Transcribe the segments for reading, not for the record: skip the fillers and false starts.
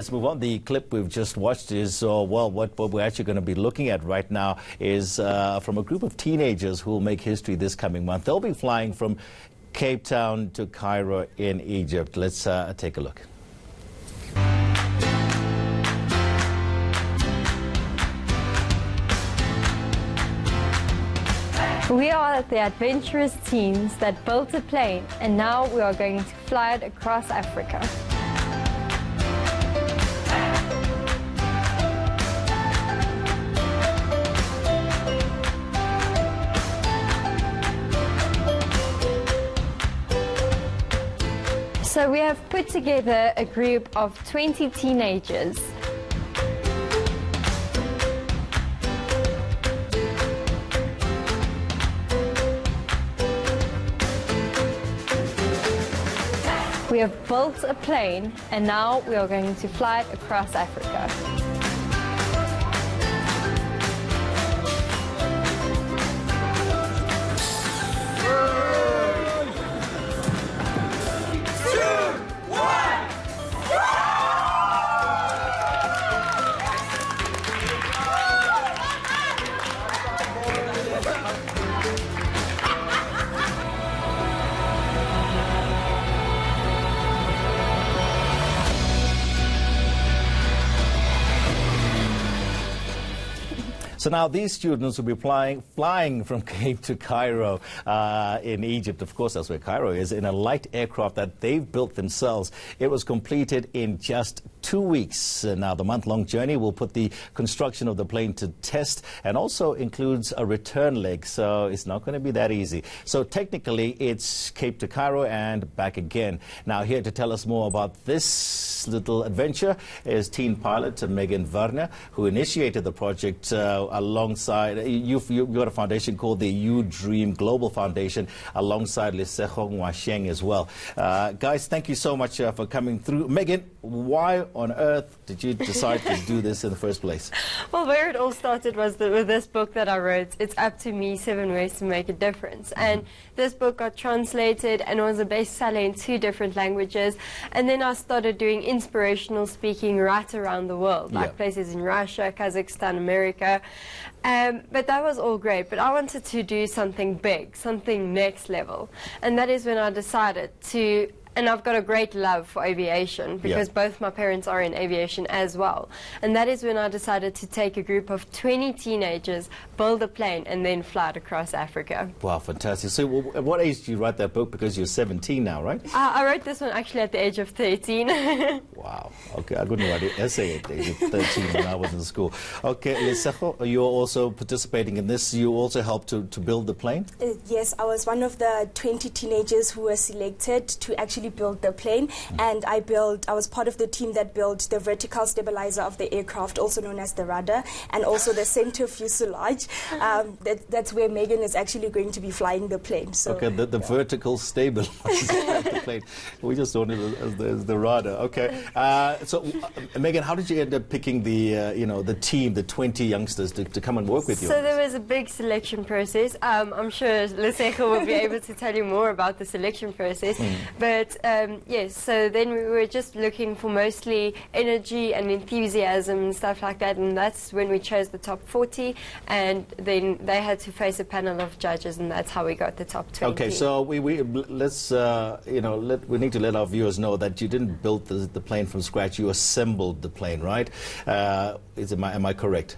Let's move on. The clip we've just watched is, well, what we're actually going to be looking at right now is from a group of teenagers who will make history this coming month. They'll be flying from Cape Town to Cairo in Egypt. Let's take a look. We are the adventurous teens that built a plane, and now we are going to fly it across Africa. So we have put together a group of 20 teenagers. We have built a plane, and now we are going to fly it across Africa. So now these students will be flying from Cape to Cairo in Egypt. Of course, that's where Cairo is, in a light aircraft that they've built themselves. It was completed in just 2 weeks. Now, the month-long journey will put the construction of the plane to test and also includes a return leg, so it's not going to be that easy. So technically, it's Cape to Cairo and back again. Now, here to tell us more about this little adventure is teen pilot Megan Werner, who initiated the project alongside, you've got a foundation called the You Dream Global Foundation alongside Lesego Ngwasheng as well. Guys, thank you so much for coming through. Megan, why on earth did you decide to do this in the first place? Well, where it all started was with this book that I wrote, It's Up to Me, 7 Ways to Make a Difference. And this book got translated and was a bestseller in 2 different languages. And then I started doing inspirational speaking right around the world, like places in Russia, Kazakhstan, America. But that was all great. But I wanted to do something big, something next level. And that is when I decided to... And I've got a great love for aviation because both my parents are in aviation as well. And that is when I decided to take a group of 20 teenagers, build a plane, and then fly it across Africa. Wow, fantastic. So at what age did you write that book? Because you're 17 now, right? I wrote this one actually at the age of 13. Wow. Okay, I couldn't write an essay at the age of 13 when I was in school. Okay, Lesego, you're also participating in this. You also helped to build the plane? Yes, I was one of the 20 teenagers who were selected to actually build the plane, and I was part of the team that built the vertical stabilizer of the aircraft, also known as the rudder, and also the center fuselage. That's where Megan is actually going to be flying the plane. So, okay, the vertical stabilizer of the plane. We just know it as the rudder. Okay, so Megan, how did you end up picking the the team, the 20 youngsters to come and work with you? So there was a big selection process. I'm sure Lesego will be able to tell you more about the selection process, but yes, so then we were just looking for mostly energy and enthusiasm and stuff like that, and that's when we chose the top 40, and then they had to face a panel of judges, and that's how we got the top 20. Okay, so let's we need to let our viewers know that you didn't build the plane from scratch. You assembled the plane, right? Am I correct?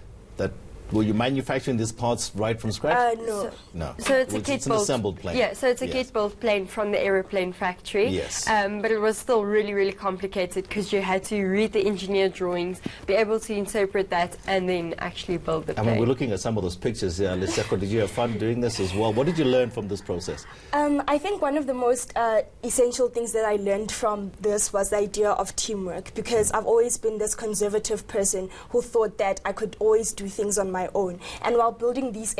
Were you manufacturing these parts right from scratch? No. No. So it's an assembled plane. Yeah, so it's a kit-built plane from the aeroplane factory. Yes. But it was still really, really complicated because you had to read the engineer drawings, be able to interpret that, and then actually build the plane. I mean, we're looking at some of those pictures. Lesego, did you have fun doing this as well? What did you learn from this process? I think one of the most essential things that I learned from this was the idea of teamwork, because I've always been this conservative person who thought that I could always do things on my own. And while building this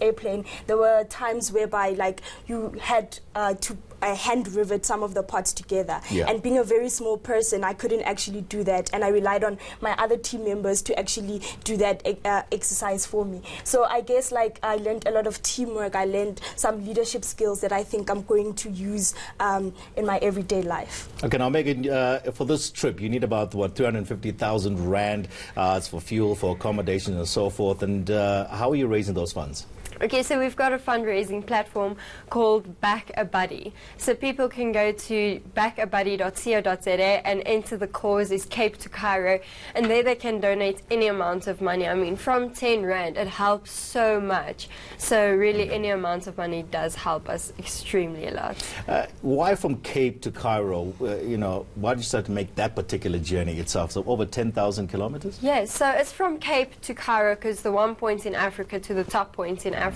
airplane, there were times whereby, like, you had to hand rivet some of the parts together. Yeah. And being a very small person, I couldn't actually do that, and I relied on my other team members to actually do that exercise for me. So I guess like I learned a lot of teamwork. I learned some leadership skills that I think I'm going to use in my everyday life. Okay, now Megan, for this trip, you need about, what, 350,000 Rand. It's for fuel, for accommodation and so forth. And how are you raising those funds? Okay, so we've got a fundraising platform called Back a Buddy. So people can go to backabuddy.co.za and enter the cause is Cape to Cairo, and there they can donate any amount of money. I mean, from 10 Rand, it helps so much. So really, any amount of money does help us extremely a lot. Why from Cape to Cairo? Why did you start to make that particular journey itself? So over 10,000 kilometers? Yes, so it's from Cape to Cairo because the one point in Africa to the top point in Africa.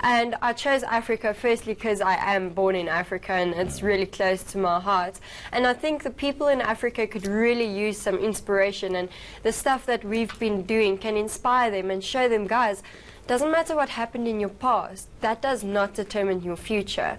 And I chose Africa firstly because I am born in Africa and it's really close to my heart. And I think the people in Africa could really use some inspiration, and the stuff that we've been doing can inspire them and show them, guys, doesn't matter what happened in your past, that does not determine your future.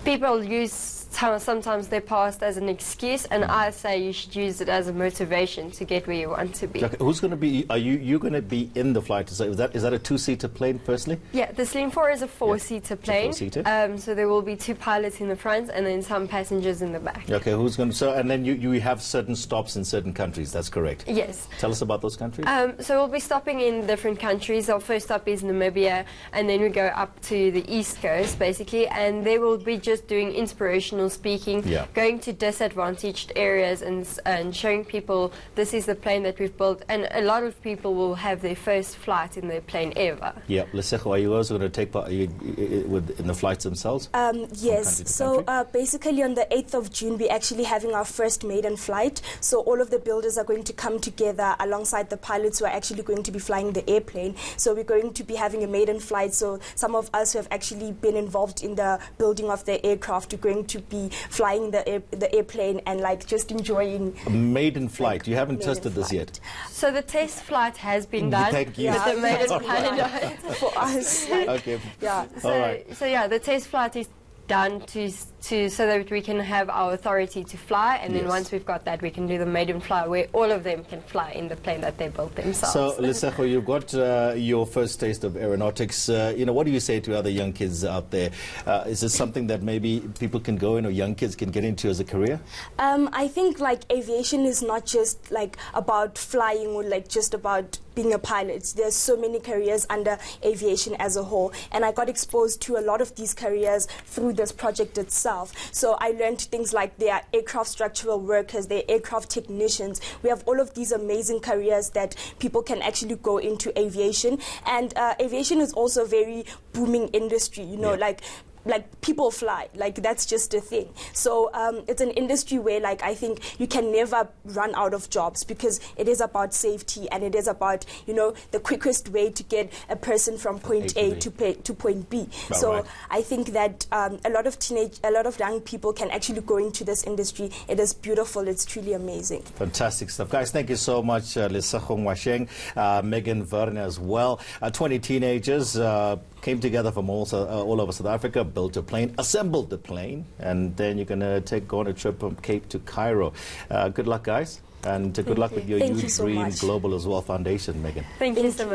People use sometimes their past as an excuse, and I say you should use it as a motivation to get where you want to be. Okay, who's going to be, are you going to be in the flight? Is that a two-seater plane firstly? Yeah, the Slim 4 is a four-seater plane. Four-seater. So there will be 2 pilots in the front and then some passengers in the back. Okay, who's going to, so, and then you have certain stops in certain countries, that's correct? Yes. Tell us about those countries. So we'll be stopping in different countries. Our first stop is Namibia, and then we go up to the East Coast, basically, and they will be just doing inspirational speaking, going to disadvantaged areas and showing people this is the plane that we've built, and a lot of people will have their first flight in their plane ever. Yeah, Lesego, are you also going to take part in the flights themselves? Yes, so basically on the 8th of June we're actually having our first maiden flight, so all of the builders are going to come together alongside the pilots who are actually going to be flying the airplane. So we're going to be having a maiden flight, so some of us who have actually been involved in the building of the aircraft are going to be flying the airplane and like just enjoying. A maiden flight. You haven't tested this yet. So the test flight has been done. Thank you. With the maiden flight for us. Okay. Yeah. So yeah, the test flight is done so that we can have our authority to fly, and then once we've got that, we can do the maiden fly where all of them can fly in the plane that they built themselves. So, Lesego, you've got your first taste of aeronautics. What do you say to other young kids out there? Is this something that maybe people can go in, or young kids can get into as a career? I think like aviation is not just like about flying or like just about being a pilot. There's so many careers under aviation as a whole, and I got exposed to a lot of these careers through this project itself. So I learned things like there are aircraft structural workers, there are aircraft technicians. We have all of these amazing careers that people can actually go into aviation, and aviation is also a very booming industry, like people fly, like that's just a thing. So it's an industry where like I think you can never run out of jobs, because it is about safety, and it is about the quickest way to get a person from point A to point B. So I think that a lot of young people can actually go into this industry. It is beautiful. It's truly amazing. Fantastic stuff, guys. Thank you so much, Lesego Ngwasheng, Megan Verne as well. 20 teenagers came together from all over South Africa, built a plane, assembled the plane, and then you're going to go on a trip from Cape to Cairo. Good luck, guys, and good luck with your Youth Green Global as well Foundation, Megan. Thank you so much.